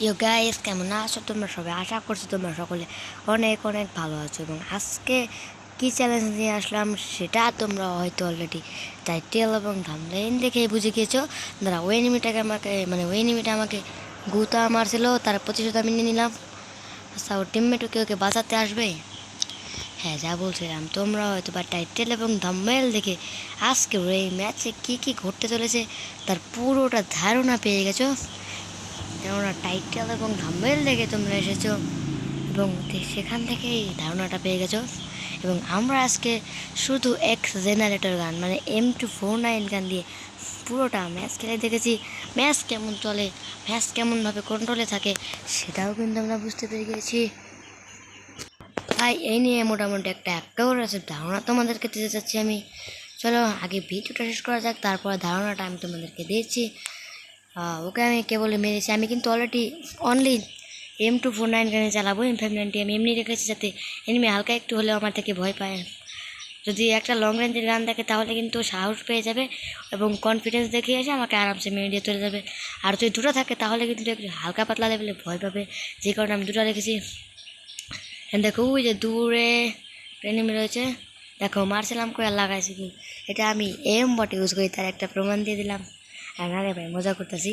You guys, কেমন আছো তোমরা সবাই? আশা করছি তোমরা সকলে অনেক অনেক ভালো আছো। এবং আজকে কি চ্যালেঞ্জ নিয়ে আসলাম সেটা তোমরা হয়তো অলরেডি টাইটেল এবং থাম্বনেইল দেখেই বুঝে গিয়েছো। দাঁড়া, ওই এনিমিটাকে ওই এনিমিটা আমাকে গুতা মারছিল, তার প্রতিশোধ আমি নিয়ে নিলাম। আচ্ছা, ওর টিমমেট ওকে বাঁচাতে আসবে। হ্যাঁ, যা বলছিলাম, তোমরা হয়তো বা টাইটেল এবং থাম্বনেইল দেখে আজকে এই ম্যাচে কী কী ঘটতে চলেছে তার পুরোটা ধারণা পেয়ে গেছো। কেননা টাইটেল এবং থাম্বনেইল দেখে তোমরা এসেছো এবং সেখান থেকেই ধারণাটা পেয়ে গেছো। এবং আমরা আজকে শুধু এক্স জেনারেটর গান M249 গান দিয়ে পুরোটা ম্যাচ খেলে দেখেছি। ম্যাচ কেমন চলে, ম্যাচ কেমনভাবে কন্ট্রোলে থাকে সেটাও কিন্তু আমরা বুঝতে পেরে গেছি। তাই এই নিয়ে মোটামুটি একটা আছে ধারণা তোমাদেরকে দিতে চাচ্ছি আমি। চলো আগে ভিডিওটা শেষ করা যাক, তারপর ধারণাটা আমি তোমাদেরকে দিয়েছি। ওকে আমি কেবল মেরেছি, আমি কিন্তু অলরেডি অনলি M249 গানে চালাবো। M590 আমি এমনি রেখেছি যাতে এনিমি হালকা একটু হলেও আমার থেকে ভয় পায়। যদি একটা লং রেঞ্জের গান দেখে তাহলে কিন্তু সাহস পেয়ে যাবে এবং কনফিডেন্স দেখিয়ে এসে আমাকে আরামসে মেরে দিয়ে চলে যাবে। আর যদি দুটো থাকে তাহলে কিন্তু একটু হালকা পাতলা লেভেলে ভয় পাবে, যে কারণে আমি দুটো রেখেছি। দেখো ওই যে দূরে এনিমি রয়েছে, দেখো মারছিলাম করে লাগাইছি কি, এটা আমি M-bot ইউজ করি তার একটা প্রমাণ দিয়ে দিলাম। আর না রে ভাই, মজা করতেছি,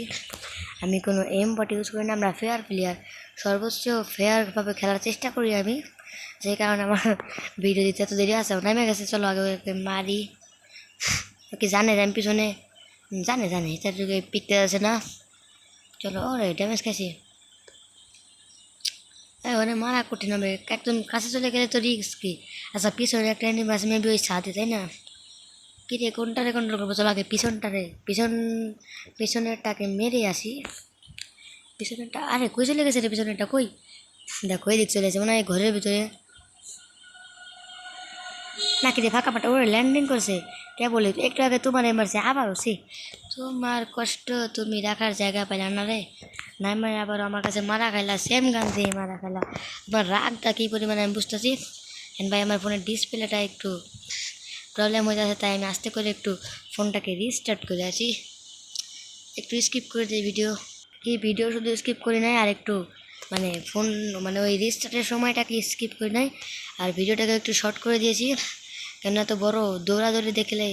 আমি কোনো M-bot ইউজ করি না। আমরা ফেয়ার প্লেয়ার, সর্বোচ্চ ফেয়ারভাবে খেলার চেষ্টা করি আমি, যে কারণে আমার ভিডিও দিতে এত দেরি আছে। নেমে গেছে, চলো আগে ওকে মারি। কি জানে আমি পিছনে, জানে এটার যুগে পিকতে আছে না। চলো, ওরে ড্যামেজ খাইছি। ওখানে মারা কঠিন হবে, একদম কাছে চলে গেলে তো রিস্ক কি। আচ্ছা, পিছনে একটা এনিমি আছে, মেবি ওই সাথে, তাই না? কি রে, কোনটারে কন্ট্রোল করবো? চলো আগে পিছনেরটাকে মেরে আসি। পিছনেরটা, আরে কই চলে গেছে রে পিছনেরটা? কই, দেখো এই দিক চলে গেছে, মনে হয় ঘরের ভিতরে নাকি রে, ফাঁকা ফাটা ওরা ল্যান্ডিং করছে। কে বলে একটু আগে তোমার মারছে, আবারও সে তোমার কষ্ট তুমি রাখার জায়গা পাইলা না রে। নাই মানে আবার আমার কাছে মারা খাইলা, সেম গান দিয়ে মারা খাইলা। তোমার রাগটা কী পরিমাণে আমি বুঝতেছি। ভাই, আমার ফোনের ডিসপ্লেটা একটু প্রবলেম হয়ে যাচ্ছে, তাই আমি আস্তে করে একটু ফোনটাকে রিস্টার্ট করে আছি। একটু স্কিপ করে দিই ভিডিও। ভিডিও শুধু স্কিপ করি নাই, আর একটু ফোন ওই রিস্টার্টের সময়টাকে স্কিপ করি নাই, আর ভিডিওটাকে একটু শর্ট করে দিয়েছি। কেন এত বড় দৌড়াদৌড়ি দেখলে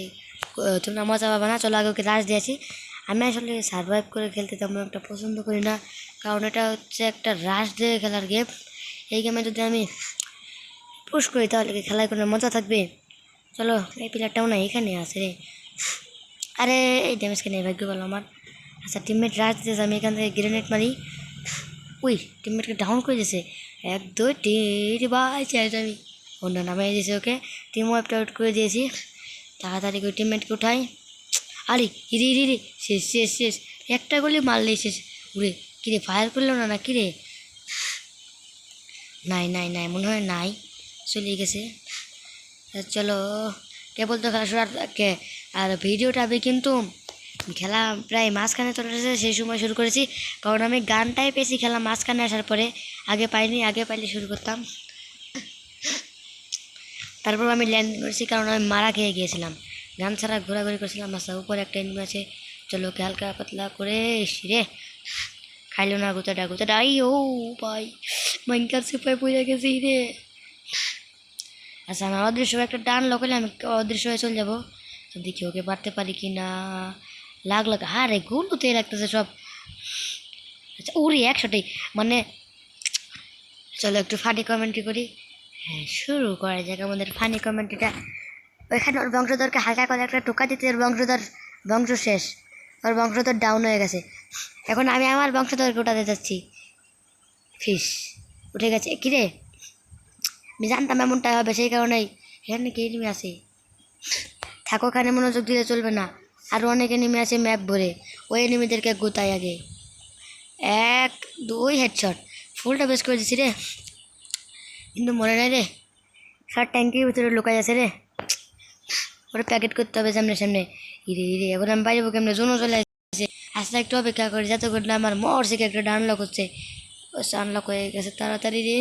তোমরা মজা পাবে না। চলো আগে ওকে রাশ দিয়েছি। আমি আসলে সার্ভাইভ করে খেলতে তেমন একটা পছন্দ করি না, কারণ এটা হচ্ছে একটা রাশ দিয়ে খেলার গেম। এই গেমে যদি আমি পুশ করি তাহলে কি খেলায় কোনো মজা থাকবে? চলো, এই প্লেয়ারটাও না এখানে আছে রে। আরে এই ড্যামেজ কেন, ভাগ্য বলো আমার। আচ্ছা, টিমমেট রাশ দিতেছে, আমি এখান থেকে গ্রেনেড মারি। উই, টিমমেটকে ডাউন করে দিয়েছে। 1 2 3 বাই চাই আমি অন্য নামাই দিয়েছে ওকে। টিম ওয়াইপ আউট করে দিয়েছি। তাড়াতাড়ি করে টিমমেটকে উঠাই। আরে ইরে ইরে রে, শেষ শেষ শেষ, একটা গুলি মারলেই শেষ। উড়ে কিরে, ফায়ার করলো না কিরে? নাই মনে হয় নাই, চলে গেছে। চলো, কেবল তো খেলা শুরু আর ভিডিওটা আমি কিন্তু খেলা প্রায় মাঝখানে চলে এসেছে, সেই সময় শুরু করেছি, কারণ আমি গানটাই পেয়েছি খেলা মাঝখানে আসার পরে। আগে পাইনি, আগে পাইলে শুরু করতাম। তারপর আমি ল্যান্ড করেছি, কারণ আমি মারা খেয়ে গিয়েছিলাম, গান ছাড়া ঘোরাঘুরি করছিলাম। আচ্ছা, উপরে একটা এনিমি আছে, চলো ওকে হালকা পাতলা করে রে খাইলো না গুতাটা। আই ও ভাই, ভয়ঙ্কর সুপায় পড়ে গেছি রে। আচ্ছা, আমি অদৃশ্য একটা টান লোকালে আমি অদৃশ্য হয়ে চলে যাবো। তো দেখি ওকে পারতে পারি কি না। লাগ আরে গুলোতে রাখতেছে সব। আচ্ছা, ওরে একশোটাই মানে। চলো একটু ফানি কমেন্ট্রি করি। হ্যাঁ, শুরু করা যাক আমাদের ফানি কমেন্ট্রিটা। ওইখানে ওর বংশধরকে হালকা করে একটা টোকা দিতে, ওর বংশ শেষ, ওর বংশধর ডাউন হয়ে গেছে। এখন আমি আমার বংশধরকে উঠাতে যাচ্ছি। ফিস উঠে গেছে। কিরে, আমি জানতাম এমনটা হবে, সেই কারণেই এখানে কি এনিমি আছে। থাকো, ওখানে মনোযোগ দিলে চলবে না, আরও অনেক এনিমি আছে ম্যাপ ভরে, ওই এনিমিদেরকে গোতাই আগে। 1 2 হেডশট, ফুলটা বেশ করে দিচ্ছি রে, কিন্তু মনে নাই রে, শার্ট ট্যাঙ্কির ভিতরে লুকাই আছে রে। ওরা প্যাকেট করতে হবে সামনে সামনে। ইরে এখন আমি বাইরে কেমনে, জোনও চলে আসছে। আস্তে একটু অপেক্ষা করি, যাতে করলে আমার থেকে একটা আনলক হচ্ছে। আনলক হয়ে গেছে, তাড়াতাড়ি রে,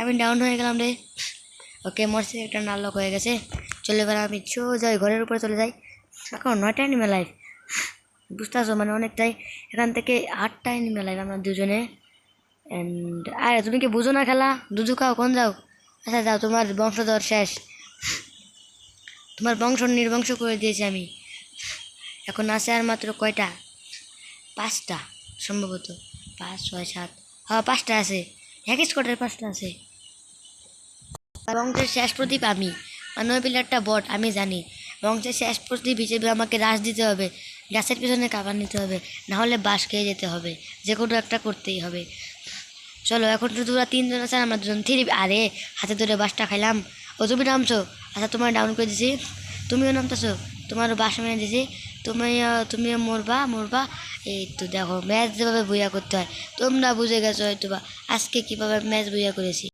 আমি ডাউন হয়ে গেলাম রে। ওকে, থেকে একটা আনলক হয়ে গেছে। চলে এবার আমি সোজা ঘরের উপরে চলে যাই। এখন 9টা এনিমি লাইফ, বুঝতে পারছো, মানে অনেকটাই। এখান থেকে 8টা এনিমি লাইভ আমরা দুজনে। অ্যান্ড আরে তুমি কি বুঝো না খেলা? দুধু খাও, কোন যাও? আচ্ছা যাও, তোমার বংশধর শেষ, তোমার বংশ নির্বংশ করে দিয়েছি আমি। এখন আছে আর মাত্র কয়টা? 5টা সম্ভবত। 5, 6, 7, হ্যাঁ 5টা আছে। এক স্কোয়াডের 5টা আছে। বংশের শেষ প্রদীপ আমি, মানে ওই প্লেয়ারটা বট আমি জানি। বংশের শেষ প্রদীপ হিসেবে আমাকে রাশ দিতে হবে, গাছের পিছনে কাভার নিতে হবে, না হলে বাঁশ খেয়ে যেতে হবে, যে কোনো একটা করতেই হবে। চলো এখন শুধু ওরা 3জন আছে, আর আমরা 2জন থ্রি। আরে হাতে ধরে বাসটা খাইলাম। ও তুমি নামছো? আচ্ছা তোমার ডাউন করে দিছি, তুমিও নামতেছো, তোমারও বাস মেরে দিছি। তুমিও মরবা মরবা। এই তো দেখো ম্যাচ যেভাবে বইয়া করতে হয় তোমরা বুঝে গেছো হয়তো বা আজকে কীভাবে ম্যাচ বইয়া করেছি।